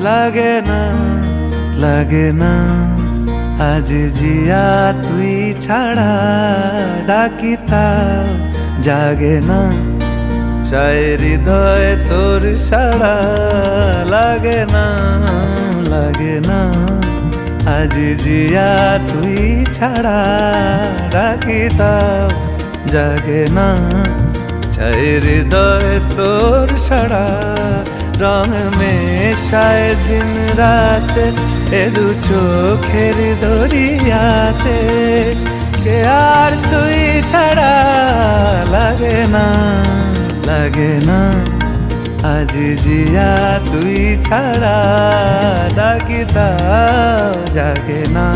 লাগে না আজ জিয়া তুই ছাড়া ডাকিতাও জাগে না চাই হৃদয় তোর সাড়া লাগে না আজ জিয়া তুই ছাড়া ডাকিতাও জাগে না চাই হৃদয় তোর সাড়া রং মেশায় দিন রাত এ দু চোখের দরিয়াতে কে আর তুই ছাড়া লাগে না আজ জিয়া তুই ছাড়া ডাকিতাও জাগে না।